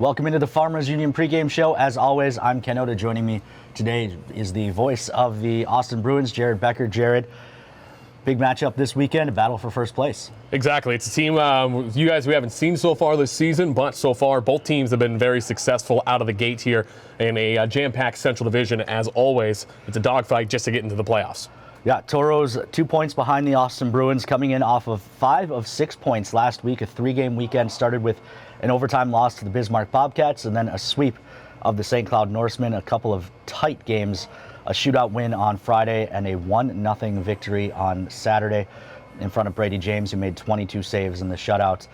Welcome into the Farmers Union pregame show. As always, I'm Ken Oda. Joining me today is the voice of the Austin Bruins, Jarred Becker. Jarred, big matchup this weekend, a battle for first place. Exactly. It's a team you guys we haven't seen so far this season, but so far both teams have been very successful out of the gate here in a jam-packed Central Division. As always, it's a dogfight just to get into the playoffs. Yeah, Toros 2 points behind the Austin Bruins, coming in off of 5 of 6 points last week. A 3-game weekend started with an overtime loss to the Bismarck Bobcats and then a sweep of the St. Cloud Norsemen. A couple of tight games, a shootout win on Friday and a 1-0 victory on Saturday in front of Brady James, who made 22 saves in the shutout.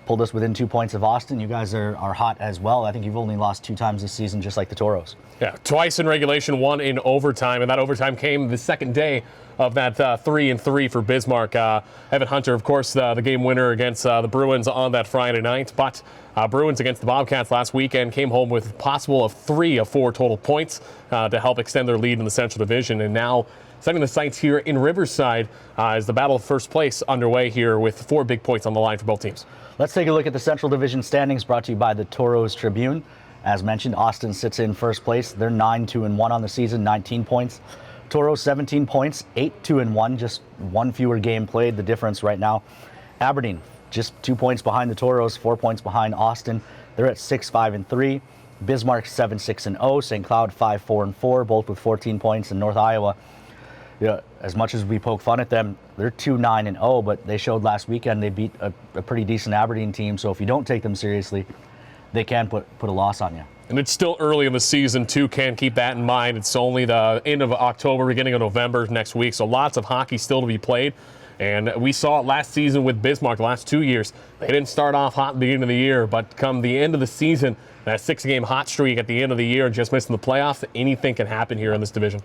Pulled us within 2 points of Austin. You guys are hot as well. I think you've only lost 2 times this season, just like the Toros. Yeah, twice in regulation, 1 in overtime, and that overtime came the second day of that 3-3 for Bismarck. Evan Hunter, of course, the game winner against the Bruins on that Friday night, but Bruins against the Bobcats last weekend came home with a possible of 3 of 4 total points to help extend their lead in the Central Division, and now setting the sights here in Riverside as the battle of first place underway here with 4 big points on the line for both teams. Let's take a look at the Central Division standings brought to you by the Toros Tribune. As mentioned, Austin sits in first place. They're 9-2-1 on the season, 19 points. Toros 17 points, 8-2-1, just 1 fewer game played, the difference right now. Aberdeen just 2 points behind the Toros, 4 points behind Austin. They're at 6-5-3. Bismarck 7-6-0. St. Cloud 5-4-4, both with 14 points. And North Iowa, yeah, as much as we poke fun at them, they're 2-9-0, but they showed last weekend they beat a pretty decent Aberdeen team. So if you don't take them seriously, they can put a loss on you. And it's still early in the season, too, Ken. Keep that in mind. It's only the end of October, beginning of November next week, so lots of hockey still to be played. And we saw it last season with Bismarck, the last 2 years. They didn't start off hot at the beginning of the year, but come the end of the season, that 6-game hot streak at the end of the year, just missing the playoffs, anything can happen here in this division.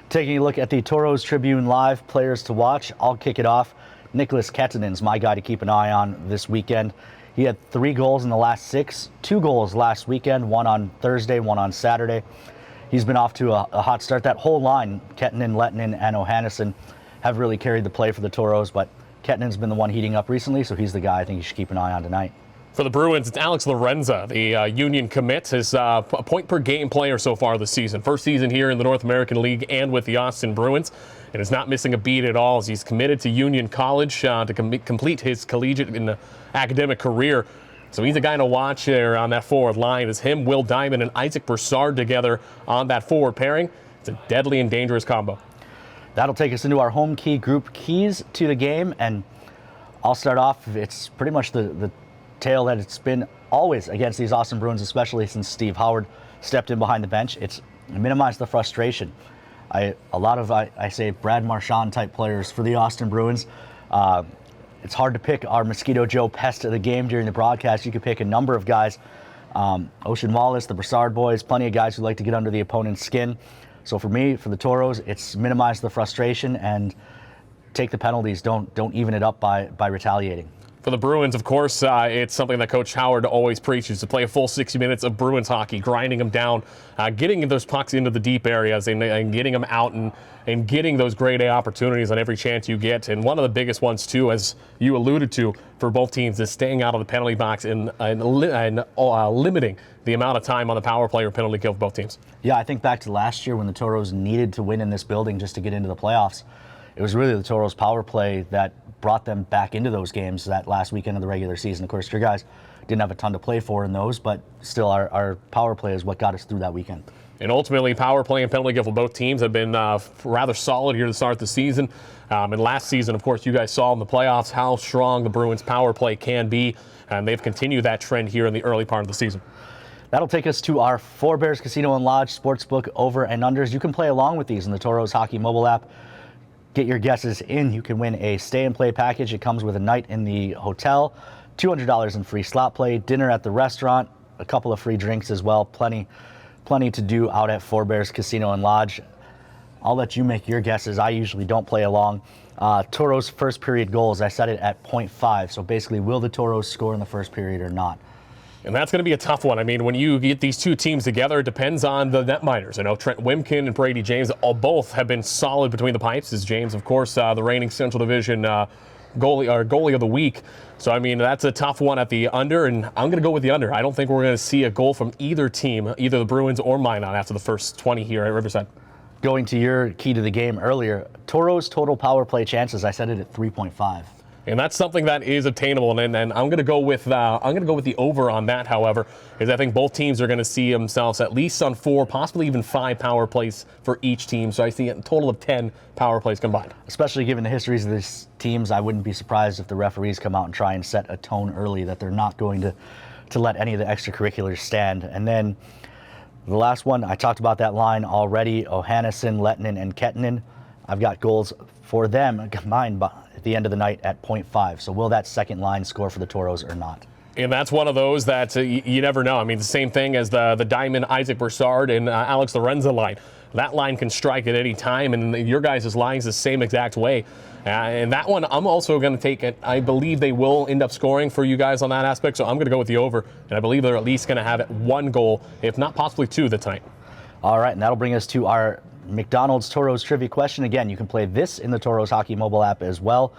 Taking a look at the Toros Tribune Live players to watch, I'll kick it off. Nicholas Kettinen's my guy to keep an eye on this weekend. He had 3 goals in the last 6, 2 goals last weekend, 1 on Thursday, 1 on Saturday. He's been off to a hot start. That whole line, Kettinen, Lettinen, and Ohannesson, have really carried the play for the Toros, but Kettinen's been the one heating up recently, so he's the guy I think you should keep an eye on tonight. For the Bruins, it's Alex Lorenza, the Union commit, his a point-per-game player so far this season. First season here in the North American League and with the Austin Bruins, and is not missing a beat at all as he's committed to Union College to complete his collegiate and academic career. So he's a guy to watch there on that forward line. It's him, Will Diamond, and Isaac Broussard together on that forward pairing. It's a deadly and dangerous combo. That'll take us into our home key group keys to the game, and I'll start off. It's pretty much the tale that it's been always against these Austin Bruins, especially since Steve Howard stepped in behind the bench. It's minimize the frustration. I say Brad Marchand type players for the Austin Bruins. It's hard to pick our Mosquito Joe pest of the game during the broadcast. You could pick a number of guys. Ocean Wallace, the Broussard boys, plenty of guys who like to get under the opponent's skin. So for me, for the Toros, it's minimize the frustration and take the penalties. Don't even it up by retaliating. For the Bruins, of course, it's something that Coach Howard always preaches, to play a full 60 minutes of Bruins hockey, grinding them down, getting those pucks into the deep areas and getting them out and getting those grade A opportunities on every chance you get. And one of the biggest ones, too, as you alluded to, for both teams is staying out of the penalty box and limiting the amount of time on the power play or penalty kill for both teams. Yeah, I think back to last year when the Toros needed to win in this building just to get into the playoffs. It was really the Toros power play that brought them back into those games that last weekend of the regular season. Of course, your guys didn't have a ton to play for in those, but still our power play is what got us through that weekend. And ultimately, power play and penalty kill for both teams have been rather solid here to start the season. And last season, of course, you guys saw in the playoffs how strong the Bruins power play can be, and they've continued that trend here in the early part of the season. That'll take us to our Four Bears Casino and Lodge Sportsbook over and unders. You can play along with these in the Toros Hockey mobile app. Get your guesses in. You can win a stay-and-play package. It comes with a night in the hotel, $200 in free slot play, dinner at the restaurant, a couple of free drinks as well. Plenty to do out at Four Bears Casino and Lodge. I'll let you make your guesses. I usually don't play along. Toros first period goals, I set it at 0.5. So basically, will the Toros score in the first period or not? And that's going to be a tough one. I mean, when you get these two teams together, it depends on the netminders. I know Trent Wimkin and Brady James both have been solid between the pipes. As James, of course, the reigning Central Division goalie of the week. So, I mean, that's a tough one at the under, and I'm going to go with the under. I don't think we're going to see a goal from either team, either the Bruins or Minot, after the first 20 here at Riverside. Going to your key to the game earlier, Toros total power play chances, I said it at 3.5. And that's something that is obtainable, and I'm going to go with the over on that. However, because I think both teams are going to see themselves at least on 4, possibly even 5 power plays for each team. So I see a total of 10 power plays combined. Especially given the histories of these teams, I wouldn't be surprised if the referees come out and try and set a tone early that they're not going to let any of the extracurriculars stand. And then the last one, I talked about that line already: Ohannesson, Lettinen, and Kettinen. I've got goals for them combined at the end of the night at 0.5. So will that second line score for the Toros or not? And that's one of those that you never know. I mean, the same thing as the Diamond, Isaac Broussard, and Alex Lorenza line. That line can strike at any time, and your guys' line's the same exact way. And that one, I'm also going to take it. I believe they will end up scoring for you guys on that aspect, so I'm going to go with the over. And I believe they're at least going to have 1 goal, if not possibly 2, the tonight. All right, and that'll bring us to our McDonald's Toros trivia question. Again, you can play this in the Toros Hockey mobile app as well.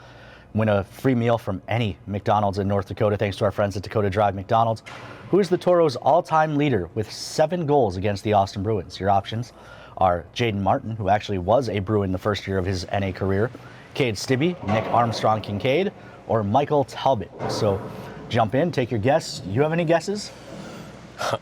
Win a free meal from any McDonald's in North Dakota, thanks to our friends at Dakota Drive McDonald's. Who is the Toros' all-time leader with 7 goals against the Austin Bruins? Your options are Jaden Martin, who actually was a Bruin the first year of his NA career, Cade Stibbe, Nick Armstrong-Kincaid, or Michael Talbot. So jump in, take your guess. You have any guesses?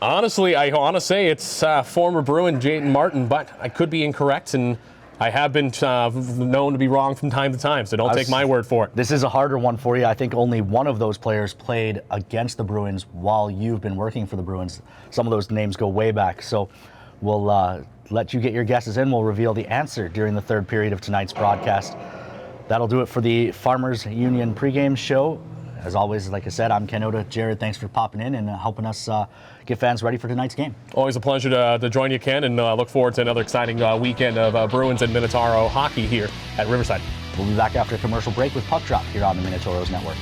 Honestly, I want to say it's former Bruin Jaden Martin, but I could be incorrect, and I have been known to be wrong from time to time, so don't take my word for it. This is a harder one for you. I think only one of those players played against the Bruins while you've been working for the Bruins. Some of those names go way back, so we'll let you get your guesses in. We'll reveal the answer during the third period of tonight's broadcast. That'll do it for the Farmers Union pregame show. As always, like I said, I'm Ken Oda. Jarred, thanks for popping in and helping us get fans ready for tonight's game. Always a pleasure to join you, Ken, and look forward to another exciting weekend of Bruins and Minotauro hockey here at Riverside. We'll be back after a commercial break with Puck Drop here on the Minotauros Network.